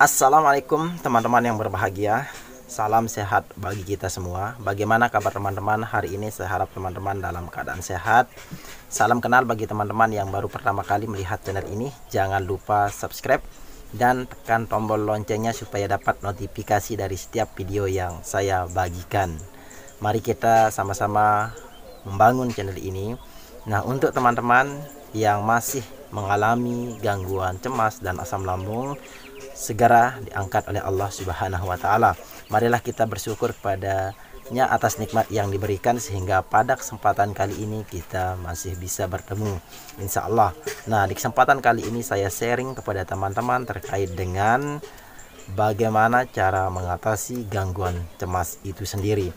Assalamualaikum teman-teman yang berbahagia. Salam sehat bagi kita semua. Bagaimana kabar teman-teman hari ini? Saya harap teman-teman dalam keadaan sehat. Salam kenal bagi teman-teman yang baru pertama kali melihat channel ini. Jangan lupa subscribe dan tekan tombol loncengnya supaya dapat notifikasi dari setiap video yang saya bagikan. Mari kita sama-sama membangun channel ini. Nah, untuk teman-teman yang masih mengalami gangguan cemas dan asam lambung, segera diangkat oleh Allah Subhanahu wa taala. Marilah kita bersyukur kepadanya atas nikmat yang diberikan sehingga pada kesempatan kali ini kita masih bisa bertemu, insya Allah. Nah, di kesempatan kali ini saya sharing kepada teman-teman terkait dengan bagaimana cara mengatasi gangguan cemas itu sendiri.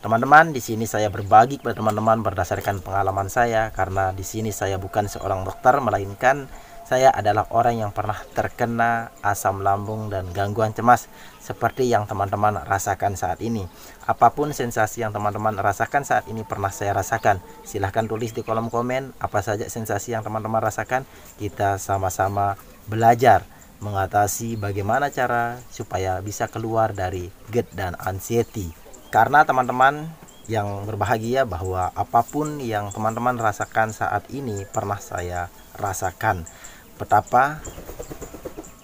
Teman-teman, di sini saya berbagi kepada teman-teman berdasarkan pengalaman saya, karena di sini saya bukan seorang dokter, melainkan saya adalah orang yang pernah terkena asam lambung dan gangguan cemas seperti yang teman-teman rasakan saat ini. Apapun sensasi yang teman-teman rasakan saat ini pernah saya rasakan. Silahkan tulis di kolom komen apa saja sensasi yang teman-teman rasakan. Kita sama-sama belajar mengatasi bagaimana cara supaya bisa keluar dari GERD dan anxiety. Karena teman-teman yang berbahagia, bahwa apapun yang teman-teman rasakan saat ini pernah saya rasakan. Betapa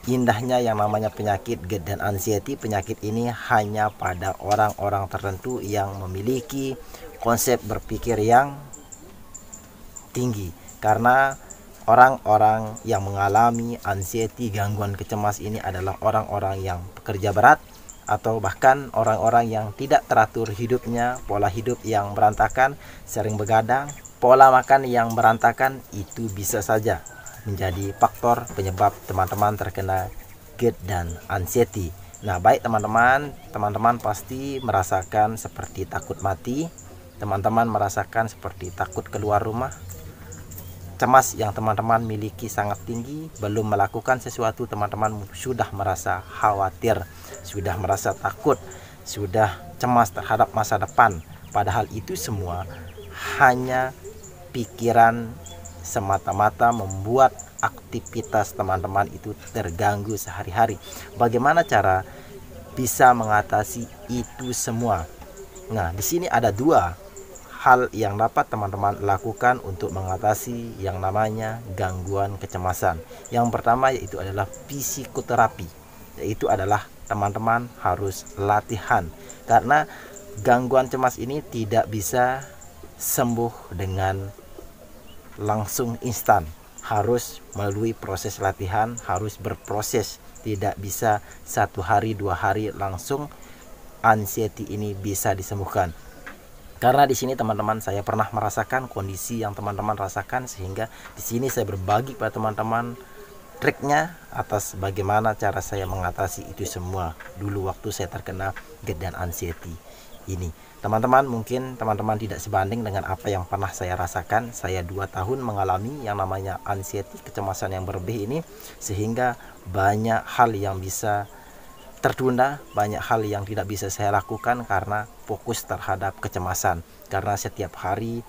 indahnya yang namanya penyakit GERD dan anxiety. Penyakit ini hanya pada orang-orang tertentu yang memiliki konsep berpikir yang tinggi. Karena orang-orang yang mengalami anxiety, gangguan kecemas ini adalah orang-orang yang pekerja berat, atau bahkan orang-orang yang tidak teratur hidupnya, pola hidup yang berantakan, sering begadang, pola makan yang berantakan. Itu bisa saja menjadi faktor penyebab teman-teman terkena GERD dan anxiety. Nah, baik teman-teman pasti merasakan seperti takut mati, teman-teman merasakan seperti takut keluar rumah. Cemas yang teman-teman miliki sangat tinggi, belum melakukan sesuatu teman-teman sudah merasa khawatir, sudah merasa takut, sudah cemas terhadap masa depan. Padahal itu semua hanya pikiran semata-mata membuat aktivitas teman-teman itu terganggu sehari-hari. Bagaimana cara bisa mengatasi itu semua? Nah, di sini ada dua hal yang dapat teman-teman lakukan untuk mengatasi yang namanya gangguan kecemasan. Yang pertama yaitu adalah psikoterapi, yaitu adalah teman-teman harus latihan, karena gangguan cemas ini tidak bisa sembuh dengan langsung instan, harus melalui proses latihan, harus berproses. Tidak bisa 1 hari 2 hari langsung anxiety ini bisa disembuhkan. Karena di sini teman-teman saya pernah merasakan kondisi yang teman-teman rasakan, sehingga di sini saya berbagi pada teman-teman triknya atas bagaimana cara saya mengatasi itu semua dulu waktu saya terkena GERD dan anxiety ini. Teman-teman, mungkin teman-teman tidak sebanding dengan apa yang pernah saya rasakan. Saya 2 tahun mengalami yang namanya anxiety, kecemasan yang berlebih ini, sehingga banyak hal yang bisa tertunda, banyak hal yang tidak bisa saya lakukan karena fokus terhadap kecemasan. Karena setiap hari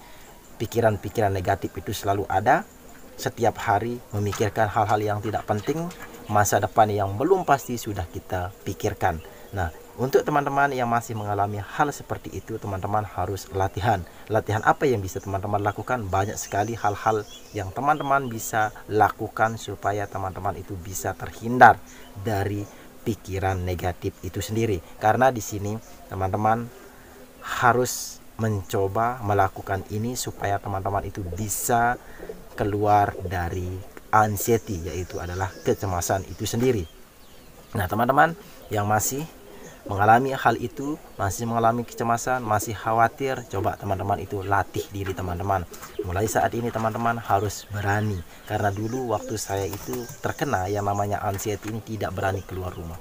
pikiran-pikiran negatif itu selalu ada, setiap hari memikirkan hal-hal yang tidak penting, masa depan yang belum pasti sudah kita pikirkan. Nah, untuk teman-teman yang masih mengalami hal seperti itu, teman-teman harus latihan. Latihan apa yang bisa teman-teman lakukan? Banyak sekali hal-hal yang teman-teman bisa lakukan supaya teman-teman itu bisa terhindar dari pikiran negatif itu sendiri. Karena di sini teman-teman harus mencoba melakukan ini supaya teman-teman itu bisa keluar dari anxiety, yaitu adalah kecemasan itu sendiri. Nah, teman-teman yang masih mengalami hal itu, masih mengalami kecemasan, masih khawatir, coba teman-teman itu latih diri teman-teman. Mulai saat ini teman-teman harus berani, karena dulu waktu saya itu terkena yang namanya anxiety ini tidak berani keluar rumah.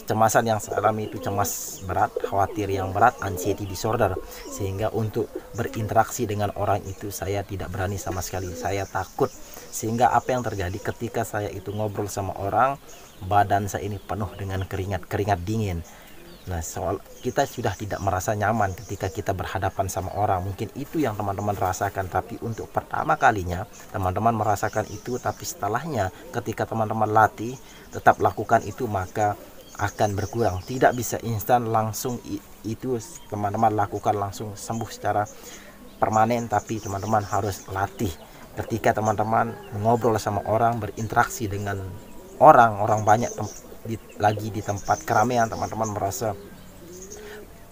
Kecemasan yang saya alami itu cemas berat, khawatir yang berat, anxiety disorder, sehingga untuk berinteraksi dengan orang itu saya tidak berani sama sekali, saya takut. Sehingga apa yang terjadi ketika saya itu ngobrol sama orang, badan saya ini penuh dengan keringat dingin. Nah, soal kita sudah tidak merasa nyaman ketika kita berhadapan sama orang. Mungkin itu yang teman-teman rasakan, tapi untuk pertama kalinya teman-teman merasakan itu, tapi setelahnya ketika teman-teman latih tetap lakukan itu, maka akan berkurang. Tidak bisa instan langsung itu teman-teman lakukan langsung sembuh secara permanen, tapi teman-teman harus latih. Ketika teman-teman ngobrol sama orang, berinteraksi dengan orang banyak, lagi di tempat keramaian, teman-teman merasa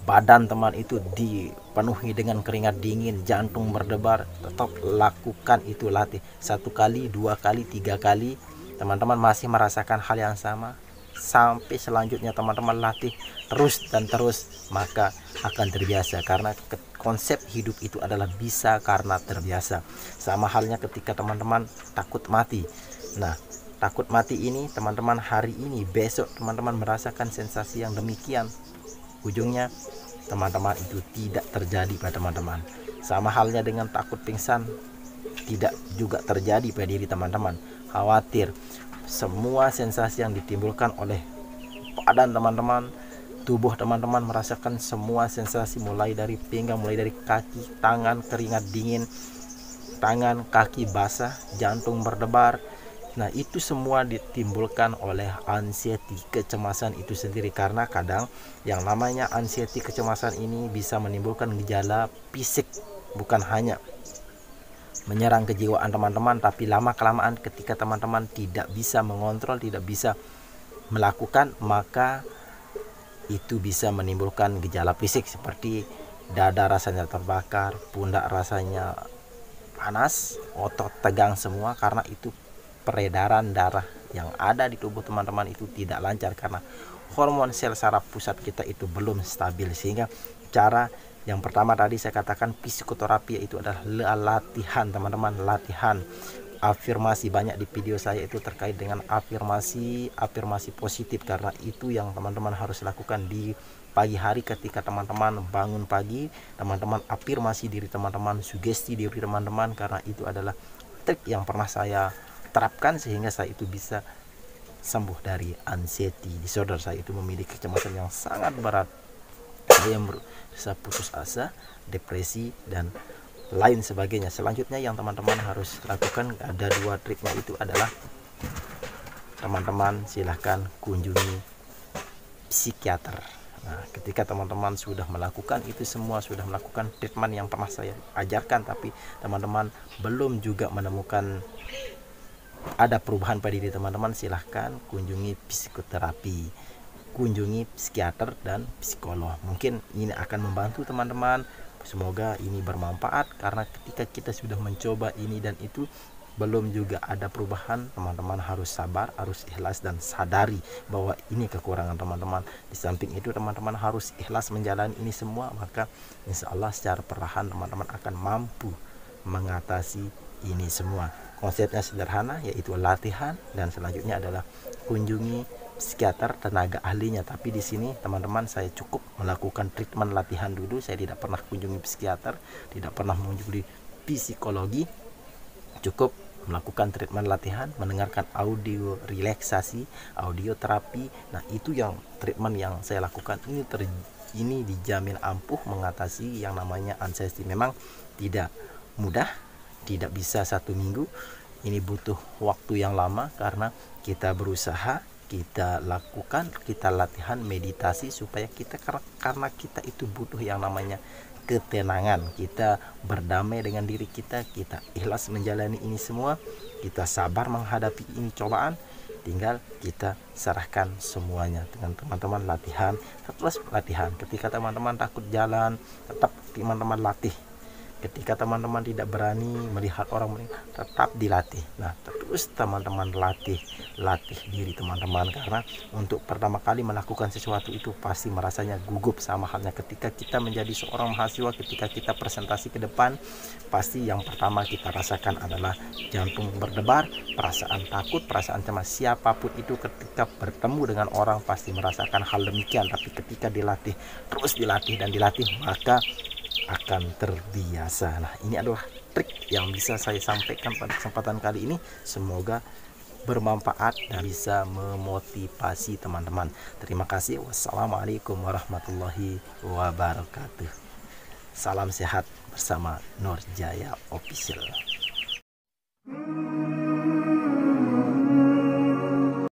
badan teman itu dipenuhi dengan keringat dingin, jantung berdebar, tetap lakukan itu, latih 1 kali, 2 kali, 3 kali, teman-teman masih merasakan hal yang sama, sampai selanjutnya teman-teman latih terus dan terus, maka akan terbiasa. Karena konsep hidup itu adalah bisa karena terbiasa. Sama halnya ketika teman-teman takut mati. Nah, takut mati ini teman-teman hari ini, besok teman-teman merasakan sensasi yang demikian, ujungnya teman-teman itu tidak terjadi pada teman-teman. Sama halnya dengan takut pingsan, tidak juga terjadi pada diri teman-teman. Khawatir, semua sensasi yang ditimbulkan oleh badan teman-teman, tubuh teman-teman merasakan semua sensasi, mulai dari pinggang, mulai dari kaki, tangan keringat dingin, tangan kaki basah, jantung berdebar. Nah, itu semua ditimbulkan oleh anxiety, kecemasan itu sendiri. Karena kadang yang namanya anxiety, kecemasan ini bisa menimbulkan gejala fisik, bukan hanya menyerang kejiwaan teman-teman, tapi lama-kelamaan ketika teman-teman tidak bisa mengontrol, tidak bisa melakukan, maka itu bisa menimbulkan gejala fisik seperti dada rasanya terbakar, pundak rasanya panas, otot tegang semua, karena itu peredaran darah yang ada di tubuh teman-teman itu tidak lancar karena hormon sel saraf pusat kita itu belum stabil. Sehingga cara yang pertama tadi saya katakan psikoterapi itu adalah latihan teman-teman, latihan afirmasi. Banyak di video saya itu terkait dengan afirmasi positif, karena itu yang teman-teman harus lakukan di pagi hari. Ketika teman-teman bangun pagi, teman-teman afirmasi diri teman-teman, sugesti diri teman-teman, karena itu adalah trik yang pernah saya terapkan sehingga saya itu bisa sembuh dari anxiety disorder. Saya itu memiliki kecemasan yang sangat berat, saya merasa putus asa, depresi, dan lain sebagainya. Selanjutnya yang teman-teman harus lakukan ada 2 triknya, itu adalah teman-teman silahkan kunjungi psikiater. Nah, ketika teman-teman sudah melakukan itu semua, sudah melakukan treatment yang pernah saya ajarkan, tapi teman-teman belum juga menemukan ada perubahan pada diri teman-teman, silahkan kunjungi psikoterapi, kunjungi psikiater dan psikolog. Mungkin ini akan membantu teman-teman. Semoga ini bermanfaat, karena ketika kita sudah mencoba ini dan itu belum juga ada perubahan, teman-teman harus sabar, harus ikhlas, dan sadari bahwa ini kekurangan teman-teman. Di samping itu teman-teman harus ikhlas menjalani ini semua, maka insya Allah secara perlahan teman-teman akan mampu mengatasi ini semua. Konsepnya sederhana, yaitu latihan, dan selanjutnya adalah kunjungi psikiater, tenaga ahlinya. Tapi di sini teman-teman saya cukup melakukan treatment latihan dulu. Saya tidak pernah kunjungi psikiater, tidak pernah mengunjungi psikologi, cukup melakukan treatment latihan, mendengarkan audio relaksasi, audio terapi. Nah, itu yang treatment yang saya lakukan. Ini dijamin ampuh mengatasi yang namanya anxiety. Memang tidak mudah, tidak bisa 1 minggu, ini butuh waktu yang lama, karena kita berusaha, kita lakukan, kita latihan meditasi supaya kita, karena kita itu butuh yang namanya ketenangan, kita berdamai dengan diri kita, kita ikhlas menjalani ini semua, kita sabar menghadapi ini cobaan, tinggal kita serahkan semuanya dengan teman-teman latihan. Terus latihan, ketika teman-teman takut jalan, tetap teman-teman latih. Ketika teman-teman tidak berani melihat orang, tetap dilatih. Nah, terus teman-teman latih diri teman-teman, karena untuk pertama kali melakukan sesuatu itu pasti merasanya gugup. Sama halnya ketika kita menjadi seorang mahasiswa, ketika kita presentasi ke depan, pasti yang pertama kita rasakan adalah jantung berdebar, perasaan takut, perasaan cemas. Siapapun itu ketika bertemu dengan orang pasti merasakan hal demikian, tapi ketika dilatih, terus dilatih dan dilatih, maka akan terbiasa. Nah, ini adalah trik yang bisa saya sampaikan pada kesempatan kali ini. Semoga bermanfaat dan bisa memotivasi teman-teman. Terima kasih. Wassalamualaikum warahmatullahi wabarakatuh. Salam sehat bersama Nur Jaya Official.